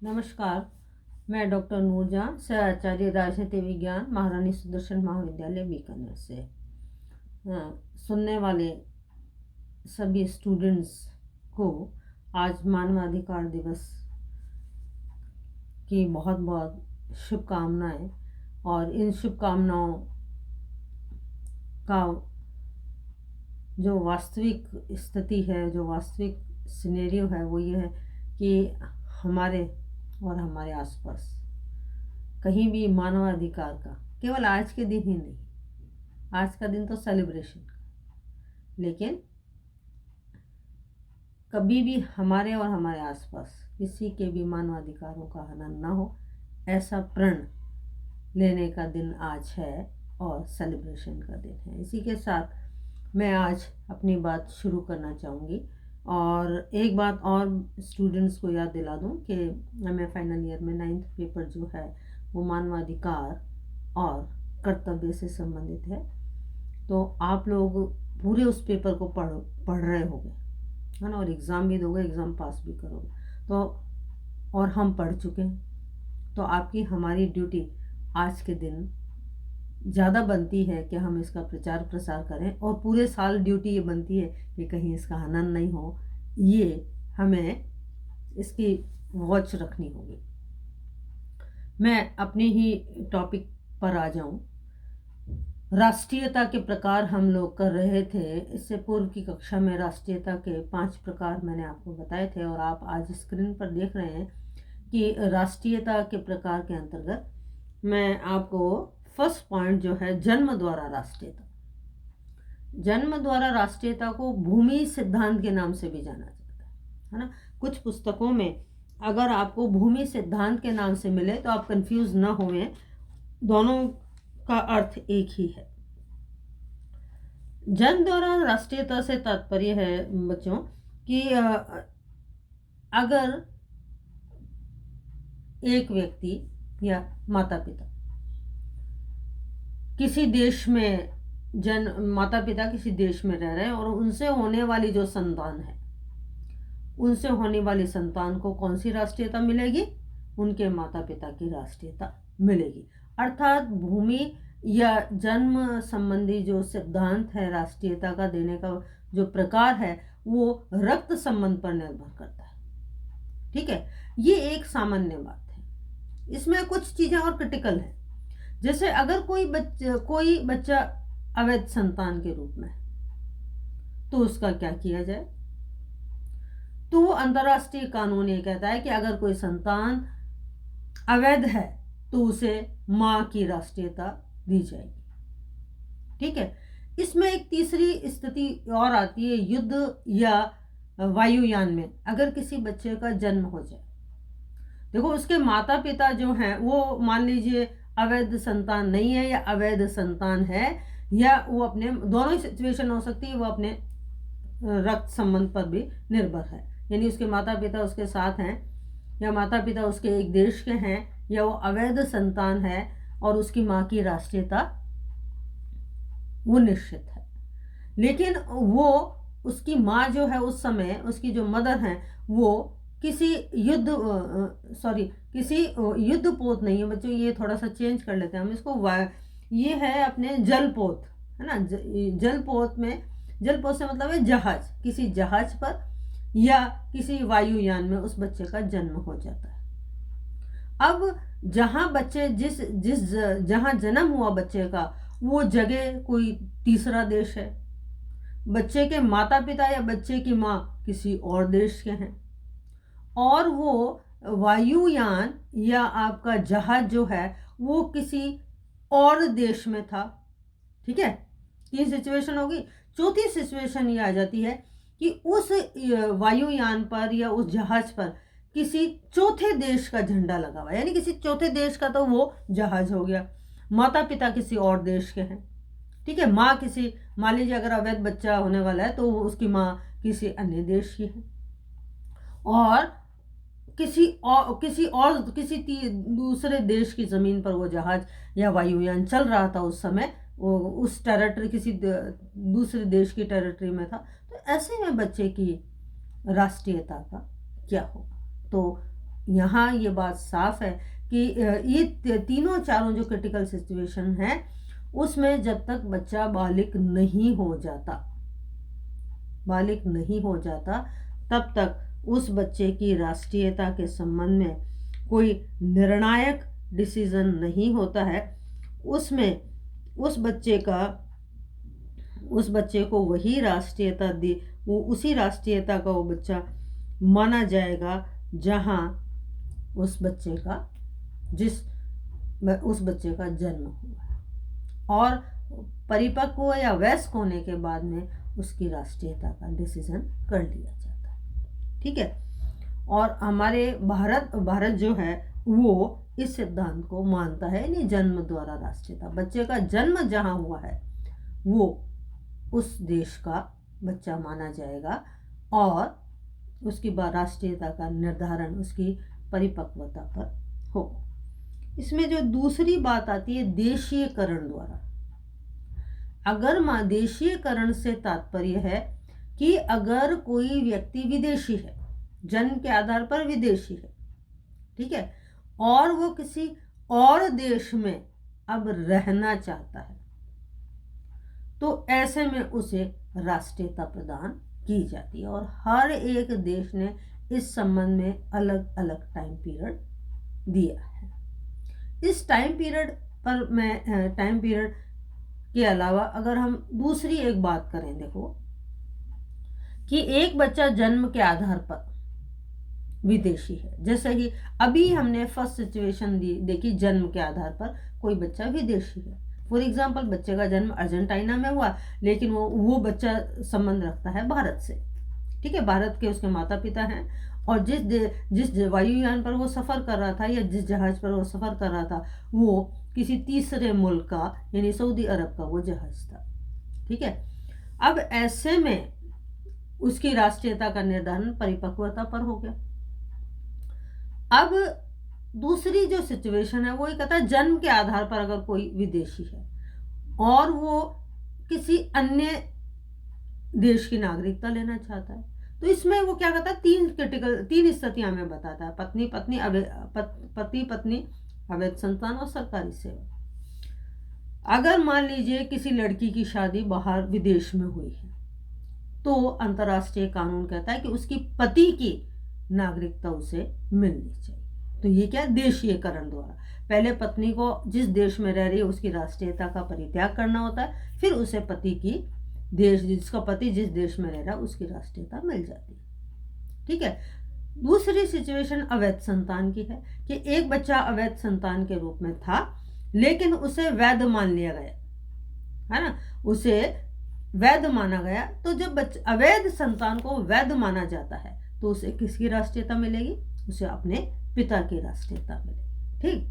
नमस्कार। मैं डॉक्टर नूरजहां, सह राजनीति विज्ञान, महारानी सुदर्शन महाविद्यालय बीकानेर से। सुनने वाले सभी स्टूडेंट्स को आज मानवाधिकार दिवस की बहुत बहुत शुभकामनाएं। और इन शुभकामनाओं का जो वास्तविक स्थिति है, जो वास्तविक सिनेरियो है, वो ये है कि हमारे और हमारे आसपास कहीं भी मानवाधिकार का, केवल आज के दिन ही नहीं, आज का दिन तो सेलिब्रेशन का, लेकिन कभी भी हमारे और हमारे आसपास किसी के भी मानवाधिकारों का हनन ना हो, ऐसा प्रण लेने का दिन आज है और सेलिब्रेशन का दिन है। इसी के साथ मैं आज अपनी बात शुरू करना चाहूँगी। और एक बात और स्टूडेंट्स को याद दिला दूं कि मैं फाइनल ईयर में 9th पेपर जो है वो मानवाधिकार और कर्तव्य से संबंधित है। तो आप लोग पूरे उस पेपर को पढ़ रहे होंगे, है ना, और एग्ज़ाम भी दोगे, एग्ज़ाम पास भी करोगे। तो और हम पढ़ चुके हैं, तो आपकी हमारी ड्यूटी आज के दिन ज़्यादा बनती है कि हम इसका प्रचार प्रसार करें, और पूरे साल ड्यूटी ये बनती है कि कहीं इसका हनन नहीं हो, ये हमें इसकी वॉच रखनी होगी। मैं अपने ही टॉपिक पर आ जाऊं। राष्ट्रीयता के प्रकार हम लोग कर रहे थे। इससे पूर्व की कक्षा में राष्ट्रीयता के 5 प्रकार मैंने आपको बताए थे, और आप आज स्क्रीन पर देख रहे हैं कि राष्ट्रीयता के प्रकार के अंतर्गत मैं आपको फर्स्ट पॉइंट जो है, जन्म द्वारा राष्ट्रीयता। जन्म द्वारा राष्ट्रीयता को भूमि सिद्धांत के नाम से भी जाना जाता है ना। कुछ पुस्तकों में अगर आपको भूमि सिद्धांत के नाम से मिले तो आप कंफ्यूज ना होवें, दोनों का अर्थ एक ही है। जन्म द्वारा राष्ट्रीयता से तात्पर्य है बच्चों कि अगर एक व्यक्ति या माता पिता किसी देश में माता पिता किसी देश में रह रहे हैं, और उनसे होने वाली जो संतान है, उनसे होने वाली संतान को कौन सी राष्ट्रीयता मिलेगी? उनके माता पिता की राष्ट्रीयता मिलेगी। अर्थात भूमि या जन्म संबंधी जो सिद्धांत है राष्ट्रीयता का देने का जो प्रकार है, वो रक्त संबंध पर निर्भर करता है। ठीक है, ये एक सामान्य बात है। इसमें कुछ चीजें और क्रिटिकल है। जैसे अगर कोई बच्चा अवैध संतान के रूप में, तो उसका क्या किया जाए? तो अंतर्राष्ट्रीय कानून ये कहता है कि अगर कोई संतान अवैध है तो उसे मां की राष्ट्रीयता दी जाएगी। ठीक है, इसमें एक तीसरी स्थिति और आती है, युद्ध या वायुयान में अगर किसी बच्चे का जन्म हो जाए। देखो, उसके माता पिता जो हैं वो मान लीजिए अवैध संतान नहीं है या अवैध संतान है, या वो अपने, दोनों ही सिचुएशन हो सकती है, वो अपने रक्त संबंध पर भी निर्भर है। यानी उसके माता पिता उसके साथ हैं, या माता पिता उसके एक देश के हैं, या वो अवैध संतान है और उसकी माँ की राष्ट्रीयता वो निश्चित है। लेकिन वो, उसकी माँ जो है उस समय, उसकी जो मदर है, वो किसी युद्धपोत नहीं है बच्चों, ये थोड़ा सा चेंज कर लेते हैं हम इसको। ये है अपने जलपोत, है ना। जलपोत में, जलपोत से मतलब है जहाज, किसी जहाज पर या किसी वायुयान में उस बच्चे का जन्म हो जाता है। अब जहां बच्चे जहां जन्म हुआ बच्चे का, वो जगह कोई तीसरा देश है, बच्चे के माता पिता या बच्चे की माँ किसी और देश के हैं, और वो वायुयान या आपका जहाज जो है वो किसी और देश में था। ठीक है, 3 सिचुएशन होगी। चौथी सिचुएशन ये आ जाती है कि उस वायुयान पर या उस जहाज पर किसी चौथे देश का झंडा लगा हुआ है, यानी किसी चौथे देश का तो वो जहाज हो गया। माता पिता किसी और देश के हैं। ठीक है, माँ किसी, मान लीजिए अगर अवैध बच्चा होने वाला है तो उसकी माँ किसी अन्य देश की है, और किसी दूसरे देश की ज़मीन पर वो जहाज या वायुयान चल रहा था उस समय, वो उस टेरिटरी, किसी दूसरे देश की टेरिटरी में था। तो ऐसे में बच्चे की राष्ट्रीयता का क्या होगा? तो यहाँ ये बात साफ है कि ये तीनों चारों जो क्रिटिकल सिचुएशन है उसमें जब तक बच्चा बालिग नहीं हो जाता तब तक उस बच्चे की राष्ट्रीयता के संबंध में कोई निर्णायक डिसीजन नहीं होता है। उसमें उस बच्चे को वही राष्ट्रीयता उसी राष्ट्रीयता का वो बच्चा माना जाएगा जहाँ उस बच्चे का जन्म हुआ है, और परिपक्व या वयस्क होने के बाद में उसकी राष्ट्रीयता का डिसीजन कर लिया जाता है। ठीक है। और हमारे भारत जो है वो इस सिद्धांत को मानता है, यानी जन्म द्वारा राष्ट्रीयता, बच्चे का जन्म जहाँ हुआ है वो उस देश का बच्चा माना जाएगा और उसकी राष्ट्रीयता का निर्धारण उसकी परिपक्वता पर हो। इसमें जो दूसरी बात आती है देशीयकरण द्वारा। अगर देशीयकरण से तात्पर्य है कि अगर कोई व्यक्ति विदेशी है, जन्म के आधार पर विदेशी है, ठीक है, और वो किसी और देश में अब रहना चाहता है, तो ऐसे में उसे राष्ट्रीयता प्रदान की जाती है। और हर एक देश ने इस संबंध में अलग अलग टाइम पीरियड दिया है। इस टाइम पीरियड के अलावा अगर हम दूसरी एक बात करें, देखो कि एक बच्चा जन्म के आधार पर विदेशी है, जैसे कि अभी हमने फर्स्ट सिचुएशन देखी, जन्म के आधार पर कोई बच्चा विदेशी है। फॉर एग्जाम्पल बच्चे का जन्म अर्जेंटीना में हुआ, लेकिन वो बच्चा संबंध रखता है भारत से, ठीक है, भारत के उसके माता पिता हैं, और जिस वायुयान पर वो सफ़र कर रहा था या जिस जहाज़ पर वो सफ़र कर रहा था वो किसी तीसरे मुल्क का, यानी सऊदी अरब का वो जहाज़ था। ठीक है। अब ऐसे में उसकी राष्ट्रीयता का निर्धारण परिपक्वता पर हो गया। अब दूसरी जो सिचुएशन है वो ये कहता है जन्म के आधार पर अगर कोई विदेशी है और वो किसी अन्य देश की नागरिकता लेना चाहता है, तो इसमें वो क्या कहता है, तीन स्थितियां में बताता है, पति पत्नी, अवैध संतान और सरकारी सेवा। अगर मान लीजिए किसी लड़की की शादी बाहर विदेश में हुई है तो अंतर्राष्ट्रीय कानून कहता है कि उसकी पति की नागरिकता उसे मिलनी चाहिए। तो ये क्या, देशीयकरण द्वारा पहले पत्नी को जिस देश में रह रही है उसकी राष्ट्रीयता का परित्याग करना होता है, फिर उसे जिसका पति जिस देश में रह रहा है उसकी राष्ट्रीयता मिल जाती है। ठीक है। दूसरी सिचुएशन अवैध संतान की है कि एक बच्चा अवैध संतान के रूप में था लेकिन उसे वैध मान लिया गया, है ना, उसे वैध माना गया। तो जब अवैध संतान को वैध माना जाता है तो उसे किसकी राष्ट्रीयता मिलेगी, उसे अपने पिता की राष्ट्रीयता मिलेगी। ठीक।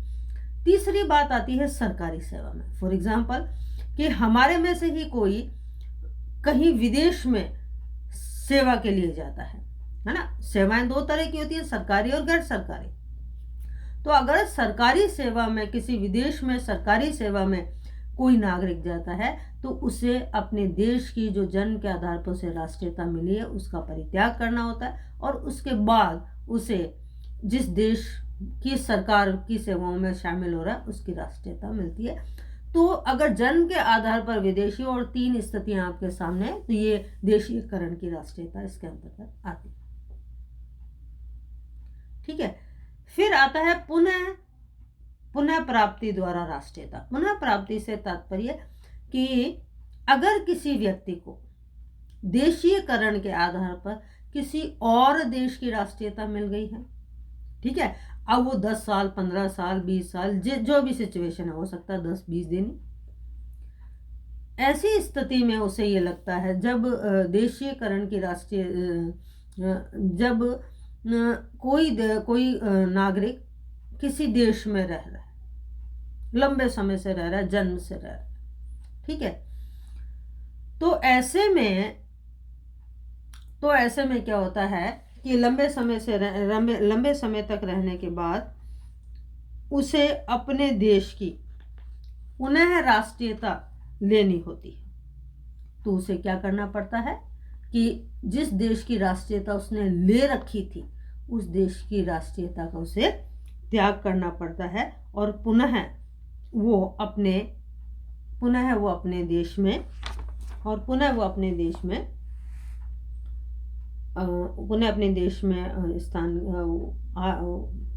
तीसरी बात आती है सरकारी सेवा में। फॉर एग्जाम्पल कि हमारे में से ही कोई कहीं विदेश में सेवा के लिए जाता है ना। सेवाएं दो तरह की होती है, सरकारी और गैर सरकारी। तो अगर सरकारी सेवा में किसी विदेश में सरकारी सेवा में कोई नागरिक जाता है तो उसे अपने देश की जो जन्म के आधार पर उसे राष्ट्रीयता मिली है उसका परित्याग करना होता है, और उसके बाद उसे जिस देश की सरकार की सेवाओं में शामिल हो रहा है उसकी राष्ट्रीयता मिलती है। तो अगर जन्म के आधार पर विदेशी और तीन स्थितियां आपके सामने है तो ये देशीयकरण की राष्ट्रीयता इसके अंतर्गत आती है। ठीक है। फिर आता है पुनः प्राप्ति द्वारा राष्ट्रीयता। पुनः प्राप्ति से तात्पर्य कि अगर किसी व्यक्ति को देशीयकरण के आधार पर किसी और देश की राष्ट्रीयता मिल गई है, ठीक है, अब वो 10 साल 15 साल 20 साल जो भी सिचुएशन है, हो सकता है 10-20 दिन, ऐसी स्थिति में उसे ये लगता है जब देशीयकरण की जब कोई नागरिक किसी देश में रह रहा है, लंबे समय से रह रहा है, जन्म से रह रहा है, ठीक है, तो ऐसे में क्या होता है कि लंबे समय तक रहने के बाद उसे अपने देश की पुनः राष्ट्रीयता लेनी होती है। तो उसे क्या करना पड़ता है कि जिस देश की राष्ट्रीयता उसने ले रखी थी उस देश की राष्ट्रीयता का उसे त्याग करना पड़ता है और पुनः वो अपने देश में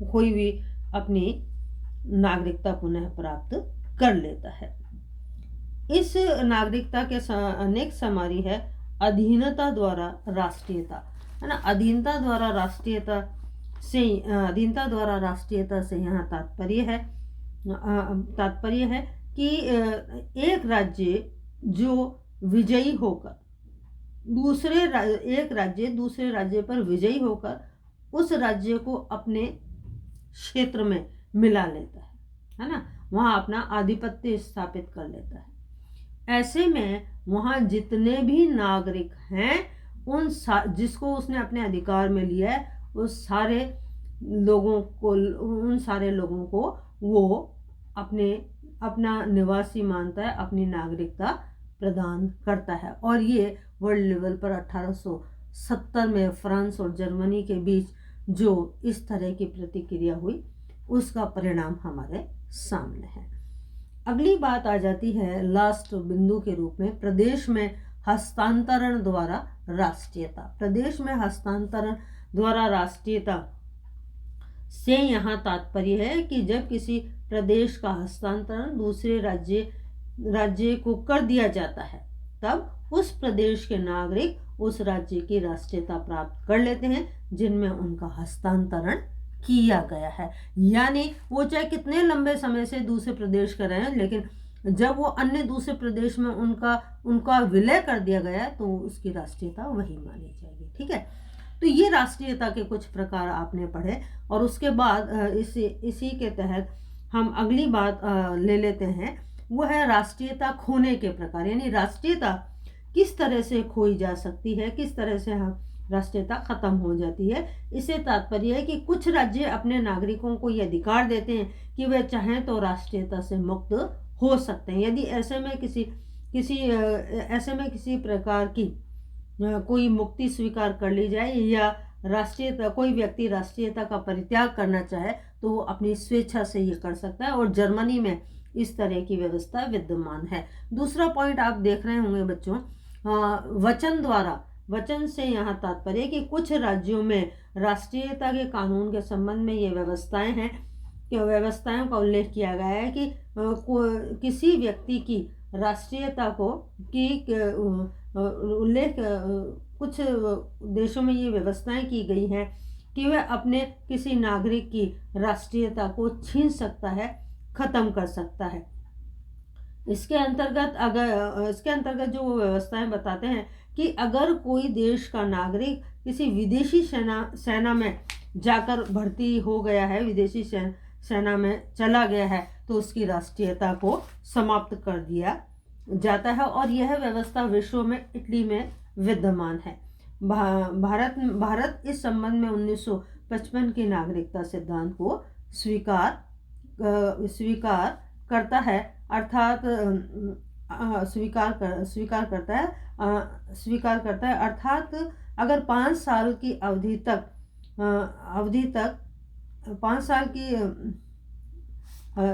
कोई भी अपनी नागरिकता पुनः प्राप्त कर लेता है। इस नागरिकता के अनेक समारी है अधीनता द्वारा राष्ट्रीयता, है ना। अधीनता द्वारा राष्ट्रीयता से यहाँ तात्पर्य है कि एक राज्य जो विजयी होकर दूसरे राज्य पर विजयी होकर उस राज्य को अपने क्षेत्र में मिला लेता है ना, वहाँ अपना आधिपत्य स्थापित कर लेता है। ऐसे में वहाँ जितने भी नागरिक हैं जिसको उसने अपने अधिकार में लिया है उन सारे लोगों को वो अपना निवासी मानता है, अपनी नागरिकता प्रदान करता है। और ये वर्ल्ड लेवल पर 1870 में फ्रांस और जर्मनी के बीच जो इस तरह की प्रतिक्रिया हुई उसका परिणाम हमारे सामने है। अगली बात आ जाती है लास्ट बिंदु के रूप में प्रदेश में हस्तांतरण द्वारा राष्ट्रीयता। प्रदेश में हस्तांतरण द्वारा राष्ट्रीयता से यहाँ तात्पर्य है कि जब किसी प्रदेश का हस्तांतरण दूसरे राज्य को कर दिया जाता है तब उस प्रदेश के नागरिक उस राज्य की राष्ट्रीयता प्राप्त कर लेते हैं जिनमें उनका हस्तांतरण किया गया है। यानी वो चाहे कितने लंबे समय से दूसरे प्रदेश का रहे हैं, लेकिन जब वो अन्य दूसरे प्रदेश में उनका विलय कर दिया गया है तो उसकी राष्ट्रीयता वही मानी जाएगी। ठीक है, तो ये राष्ट्रीयता के कुछ प्रकार आपने पढ़े और उसके बाद इसी के तहत हम अगली बात ले लेते हैं, वो है राष्ट्रीयता खोने के प्रकार। यानी राष्ट्रीयता किस तरह से खोई जा सकती है, किस तरह से राष्ट्रीयता खत्म हो जाती है। इससे तात्पर्य है कि कुछ राज्य अपने नागरिकों को ये अधिकार देते हैं कि वे चाहें तो राष्ट्रीयता से मुक्त हो सकते हैं। यदि ऐसे में किसी प्रकार की कोई मुक्ति स्वीकार कर ली जाए या कोई व्यक्ति राष्ट्रीयता का परित्याग करना चाहे तो वो अपनी स्वेच्छा से ये कर सकता है और जर्मनी में इस तरह की व्यवस्था विद्यमान है। दूसरा पॉइंट आप देख रहे होंगे बच्चों, वचन से यहाँ तात्पर्य कि कुछ राज्यों में राष्ट्रीयता के कानून के संबंध में ये व्यवस्थाओं का उल्लेख किया गया है कि किसी व्यक्ति की राष्ट्रीयता को कुछ देशों में ये व्यवस्थाएं की गई हैं कि वह अपने किसी नागरिक की राष्ट्रीयता को छीन सकता है, खत्म कर सकता है। इसके अंतर्गत जो व्यवस्थाएं बताते हैं कि अगर कोई देश का नागरिक किसी विदेशी सेना में जाकर भर्ती हो गया है, विदेशी सेना में चला गया है, तो उसकी राष्ट्रीयता को समाप्त कर दिया जाता है। और यह व्यवस्था विश्व में इटली में विद्यमान है। भारत इस संबंध में 1955 की नागरिकता सिद्धांत को स्वीकार करता है, अर्थात अर्थात अगर 5 साल की अवधि तक 5 साल की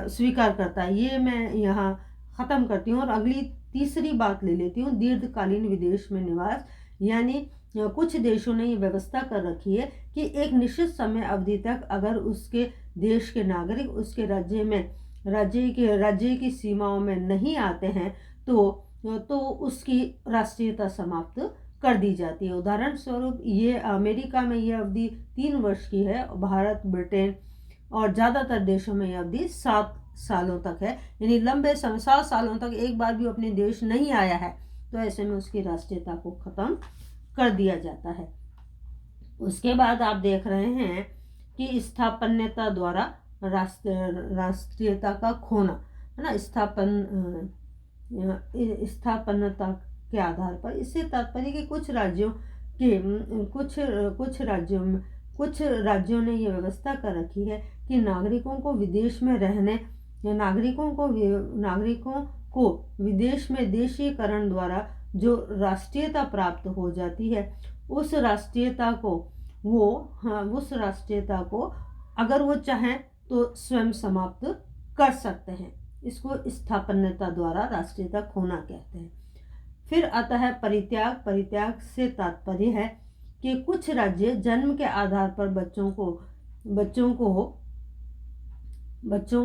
स्वीकार करता है। ये मैं यहाँ ख़त्म करती हूँ और अगली तीसरी बात ले लेती हूँ, दीर्घकालीन विदेश में निवास। यानी कुछ देशों ने ये व्यवस्था कर रखी है कि एक निश्चित समय अवधि तक अगर उसके देश के नागरिक उसके राज्य की सीमाओं में नहीं आते हैं तो उसकी राष्ट्रीयता समाप्त कर दी जाती है। उदाहरण स्वरूप ये अमेरिका में ये अवधि 3 वर्ष की है, भारत, ब्रिटेन और ज़्यादातर देशों में ये अवधि 7 सालों तक है। यानी लंबे समय 7 सालों तक एक बार भी अपने देश नहीं आया है तो ऐसे में उसकी राष्ट्रीयता को ख़त्म कर दिया जाता है। उसके बाद आप देख रहे हैं कि स्थापन्यता द्वारा राष्ट्रीयता का खोना, है ना। स्थापन्यता के आधार पर इससे तात्पर्य कि कुछ राज्यों ने ये व्यवस्था कर रखी है कि नागरिकों को विदेश में रहने या नागरिकों को विदेश में देशीकरण द्वारा जो राष्ट्रीयता प्राप्त हो जाती है उस राष्ट्रीयता को वो हाँ उस राष्ट्रीयता को अगर वो चाहें तो स्वयं समाप्त कर सकते हैं। इसको स्थापन्यता द्वारा राष्ट्रीयता खोना कहते हैं। फिर आता है परित्याग। परित्याग से तात्पर्य है कि कुछ राज्य जन्म के आधार पर बच्चों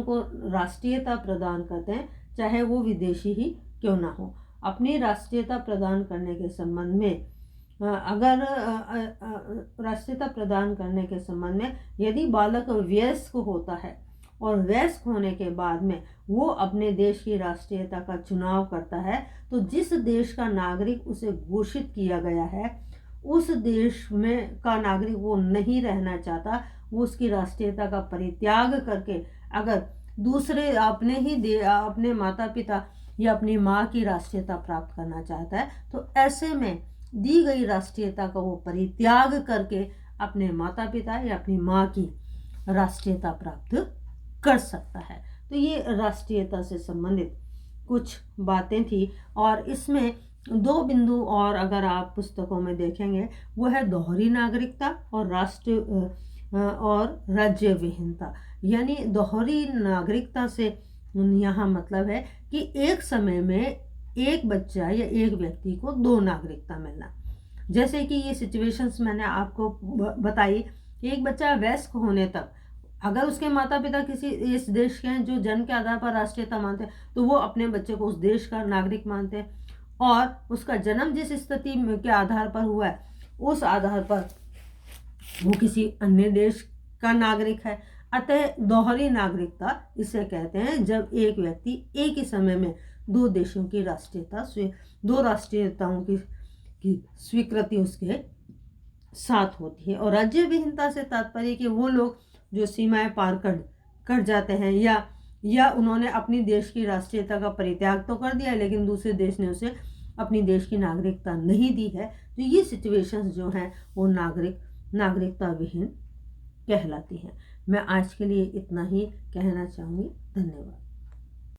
को राष्ट्रीयता प्रदान करते हैं, चाहे वो विदेशी ही क्यों ना हो। अपनी राष्ट्रीयता प्रदान करने के संबंध में राष्ट्रीयता प्रदान करने के संबंध में यदि बालक वयस्क होता है और वयस्क होने के बाद में वो अपने देश की राष्ट्रीयता का चुनाव करता है, तो जिस देश का नागरिक उसे घोषित किया गया है उस देश में का नागरिक वो नहीं रहना चाहता, वो उसकी राष्ट्रीयता का परित्याग करके अगर दूसरे अपने माता पिता या अपनी माँ की राष्ट्रीयता प्राप्त करना चाहता है, तो ऐसे में दी गई राष्ट्रीयता का वो परित्याग करके अपने माता पिता या अपनी माँ की राष्ट्रीयता प्राप्त कर सकता है। तो ये राष्ट्रीयता से संबंधित कुछ बातें थी। और इसमें 2 बिंदु और अगर आप पुस्तकों में देखेंगे, वो है दोहरी नागरिकता और राज्य विहीनता। यानी दोहरी नागरिकता से यहाँ मतलब है कि एक समय में एक बच्चा या एक व्यक्ति को 2 नागरिकता मिलना। जैसे कि ये सिचुएशंस मैंने आपको बताई, एक बच्चा वयस्क होने तक अगर उसके माता पिता किसी इस देश के हैं जो जन्म के आधार पर राष्ट्रीयता मानते हैं, तो वो अपने बच्चे को उस देश का नागरिक मानते हैं, और उसका जन्म जिस स्थिति के आधार पर हुआ है उस आधार पर वो किसी अन्य देश का नागरिक है। अतः दोहरी नागरिकता इसे कहते हैं जब एक व्यक्ति एक ही समय में 2 देशों की दो राष्ट्रीयताओं की स्वीकृति उसके साथ होती है। और राज्य विहीनता से तात्पर्य कि वो लोग जो सीमाएं पार कर जाते हैं या उन्होंने अपनी देश की राष्ट्रीयता का परित्याग तो कर दिया लेकिन दूसरे देश ने उसे अपनी देश की नागरिकता नहीं दी है, तो ये सिचुएशंस जो हैं वो नागरिकता विहीन कहलाती हैं। मैं आज के लिए इतना ही कहना चाहूँगी। धन्यवाद।